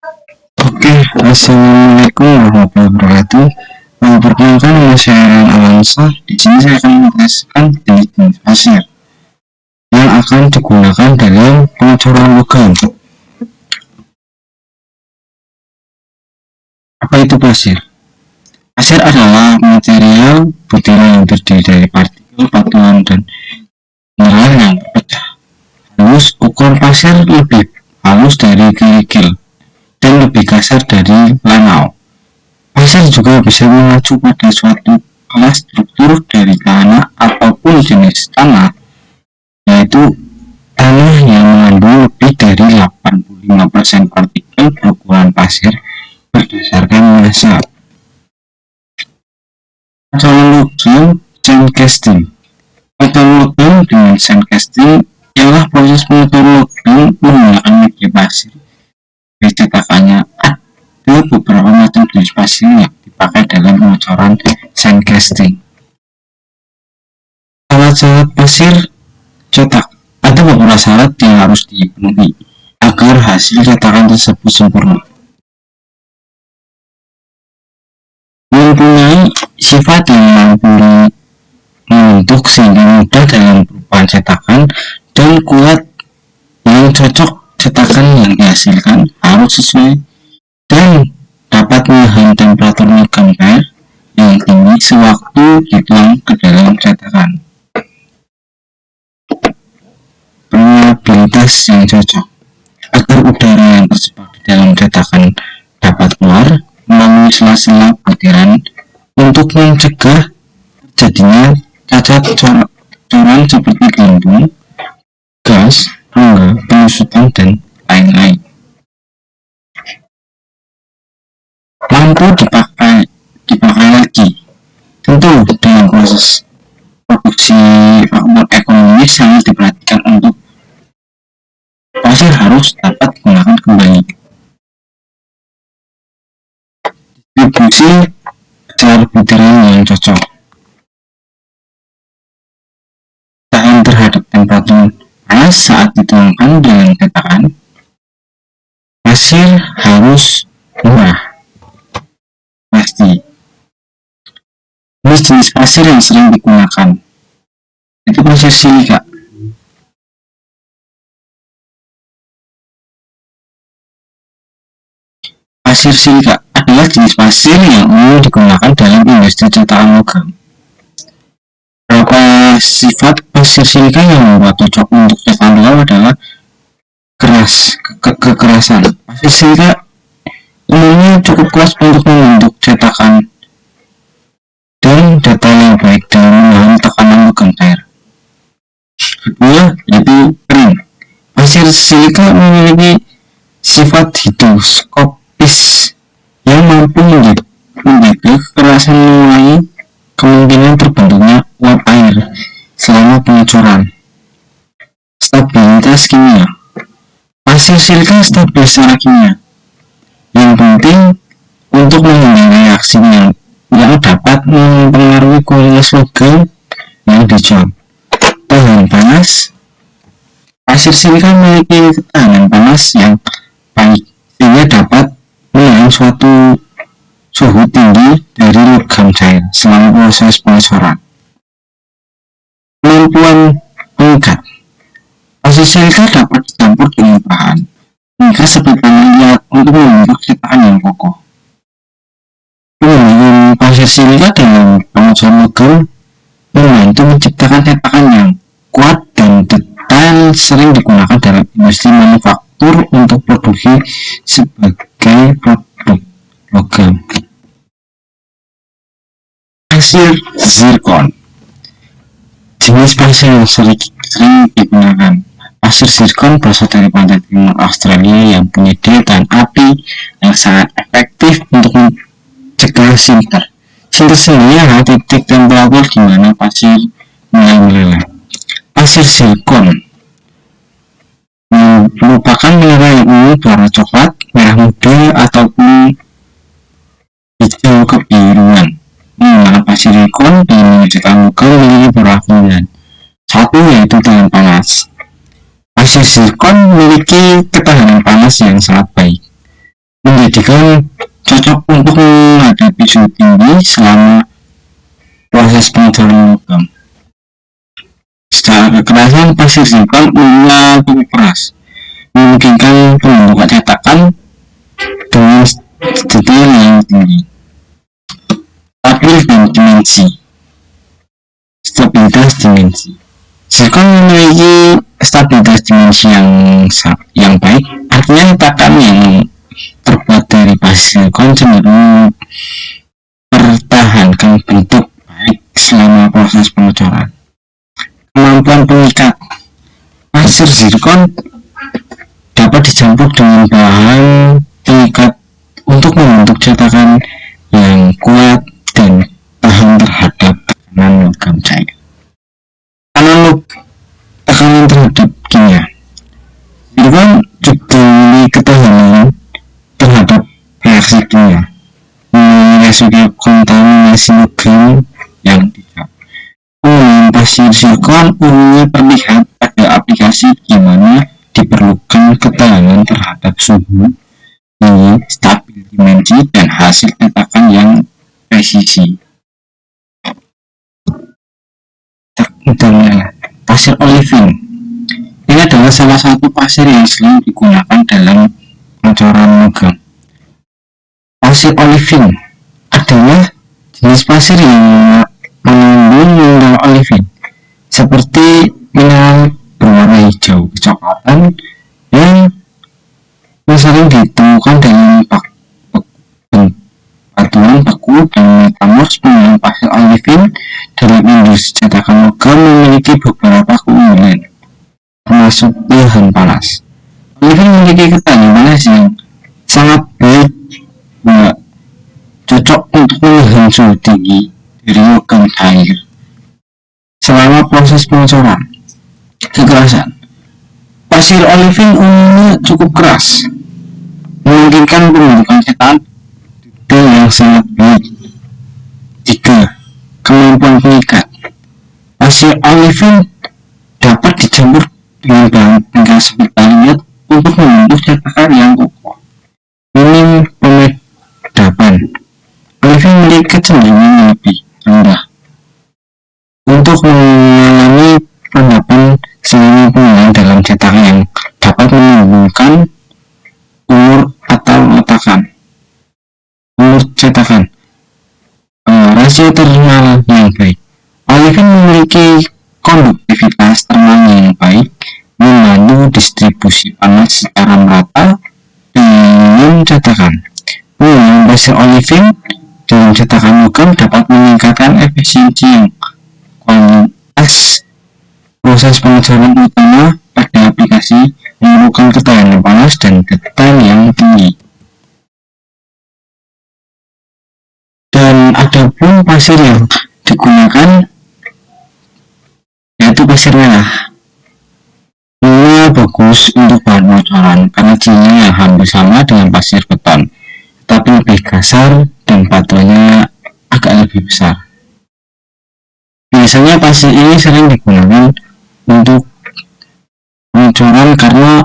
Oke, assalamualaikum warahmatullahi wabarakatuh. Perkenalkan nama saya Ran Alansa. Di sini saya akan menjelaskan jenis pasir yang akan digunakan dalam pengecoran logam. Apa itu pasir? Pasir adalah material butiran yang terdiri dari partikel, batuan, dan mineral yang berpecah. Ukuran pasir lebih halus dari kerikil dan lebih kasar dari lanau. Pasir juga bisa mengacu pada suatu kelas struktur dari tanah ataupun jenis tanah, yaitu tanah yang mengandung lebih dari 85% partikel berukuran pasir berdasarkan massa. Metodologi sandcasting. Metodologi dengan sandcasting ialah proses metodologi menggunakan media pasir. Cetakannya ada beberapa macam jenis pasir yang dipakai dalam pengecoran sandcasting. Syarat-syarat pasir cetak. Ada beberapa syarat yang harus dipenuhi agar hasil cetakan tersebut sempurna. Mempunyai sifat yang mampu membentuk sehingga mudah dalam perubahan cetakan dan kuat yang cocok. Cetakan yang dihasilkan harus sesuai dan dapat menahan temperatur logam cair yang tinggi sewaktu dituang ke dalam cetakan. Permeabilitas yang cocok agar udara yang terjebak di dalam cetakan dapat keluar melalui sela-sela butiran untuk mencegah terjadinya cacat coran seperti gelembung, gas, rongga, penyusutan, dan lain-lain. Mampu dipakai lagi. Tentu dengan proses produksi faktor ekonomi sangat diperhatikan untuk pasir harus dapat digunakan kembali. Distribusi besar butiran yang cocok. Tahan terhadap temperatur panas saat dituangkan dengan cetakan. Pasir harus murah, pasti. Jenis pasir yang sering digunakan itu pasir silika. Pasir silika adalah jenis pasir yang umum digunakan dalam industri cetakan logam. Beberapa sifat pasir silika yang membuat cocok untuk cetakan logam adalah kekerasan. Pasir silika umumnya cukup keras untuk membentuk cetakan dan detail yang baik dalam menahan tekanan logam cair. Kedua, yaitu kering. Pasir silika memiliki sifat higroskopis yang mampu menjaga kekerasan mengurangi kemungkinan terbentuknya uap air selama pengecoran. Stabilitas kimia. Pasir silika stabil secara kimia. Yang penting untuk menghindari reaksi yang dapat mempengaruhi kualitas logam yang dijual. Tahan panas. Pasir silika memiliki ketahanan panas yang baik sehingga dapat menahan suatu suhu tinggi dari logam cair selama proses pengecoran. Kemampuan mengikat. Pasir silika dapat dicampur dengan bahan mengikat seperti liat untuk membentuk cetakan yang kokoh. Penggunaan pasir silika dalam pengecoran logam membantu menciptakan cetakan yang kuat dan detail, sering digunakan dalam industri manufaktur untuk produksi sebagai produk logam. Pasir zirkon. Jenis pasir yang sering digunakan. Pasir zirkon berasal dari pantai timur Australia yang punya daya tahan api yang sangat efektif untuk mencegah sinter. Sinter sendiri adalah titik temperatur di mana pasir mulai meleleh. Pasir zirkon merupakan mineral yang umum berwarna coklat, merah muda, ataupun hijau kebiruan. Menggunakan pasir zirkon dalam mengerjakan logam memiliki beberapa kelebihan. Satu, yaitu tahan panas. Pasir zirkon memiliki ketahanan panas yang sangat baik. menjadikan cocok untuk menghadapi suhu tinggi selama proses pengecoran logam. Secara kekerasan, pasir zirkon umumnya cukup keras, memungkinkan pembentukan cetakan dengan detail yang tinggi. Stabil dan dimensi. Stabilitas dimensi. Zirkon memiliki stabilitas dimensi yang baik, artinya cetakan yang terbuat dari pasir zirkon cenderung mempertahankan bentuk baik selama proses pengecoran. Kemampuan pengikat. Pasir zirkon dapat dicampur dengan bahan pengikat untuk membentuk cetakan yang kuat dan tahan terhadap tekanan logam cair. Analog tekanan terhadap kimia. Zirkon juga memiliki ketahanan terhadap reaksi kimia, menyelesaikan kontaminasi logam yang tidak. Penggunaan pasir zirkon umumnya terlihat pada aplikasi di mana diperlukan ketahanan terhadap suhu tinggi, stabil dimensi, dan hasil cetakan yang presisi. Contohnya, pasir olivin. Ini adalah salah satu pasir yang sering digunakan dalam pengecoran logam. Pasir olivin adalah jenis pasir yang mengandung mineral olivin, seperti mineral berwarna hijau kecoklatan yang sering ditemukan dalam batuan beku dan metamorf. Penggunaan pasir olivin dalam industri cetakan logam memiliki beberapa keunggulan, termasuk tahan panas. Olivin memiliki ketahanan panas yang sangat baik, cocok untuk menahan suhu tinggi dari logam cair selama proses pengecoran. Kekerasan. Pasir olivin umumnya cukup keras, memungkinkan pembentukan cetakan yang sangat baik. 3. Kemampuan pengikat. Pasir olivin dapat dicampur dengan bahan pengikat seperti aluminium untuk membentuk cetakan yang kokoh. Minim pemedapan. Olivin memiliki kecenderungan yang lebih rendah untuk mengalami pemedapan selama penggunaan dalam cetakan yang dapat menimbulkan umur atau letakan. Umur cetakan. Rasio termal yang baik. Olivin memiliki konduktivitas termal yang baik, membantu distribusi panas secara merata dalam cetakan. Penggunaan pasir olivin dalam cetakan logam dapat meningkatkan efisiensi yang kualitas proses pengecoran, utama pada aplikasi yang memerlukan ketahanan panas dan detail yang tinggi. Dan ada pun pasir yang digunakan yaitu pasir merah. Ini bagus untuk bahan pengecoran karena cirinya yang hampir sama dengan pasir beton, tapi lebih kasar dan batuannya agak lebih besar. Biasanya pasir ini sering digunakan untuk pengecoran karena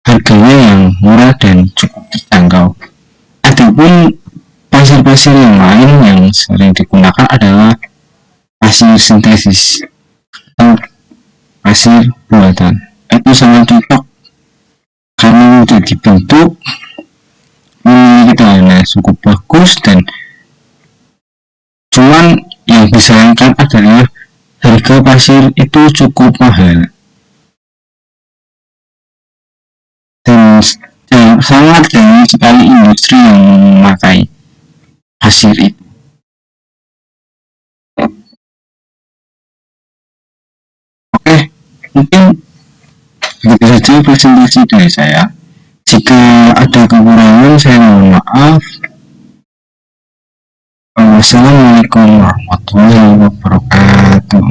harganya yang murah dan cukup terjangkau. Adapun pasir-pasir yang lain yang sering digunakan adalah pasir sintesis atau pasir buatan. Itu sangat cocok karena mudah dibentuk, memiliki tahanan cukup bagus, dan cuman yang disayangkan adalah harga pasir itu cukup mahal dan sangat jarang sekali industri yang memakai pasir itu. Oke, mungkin begitu saja presentasi dari saya. Jika ada kekurangan, saya mohon maaf. Wassalamualaikum warahmatullahi wabarakatuh.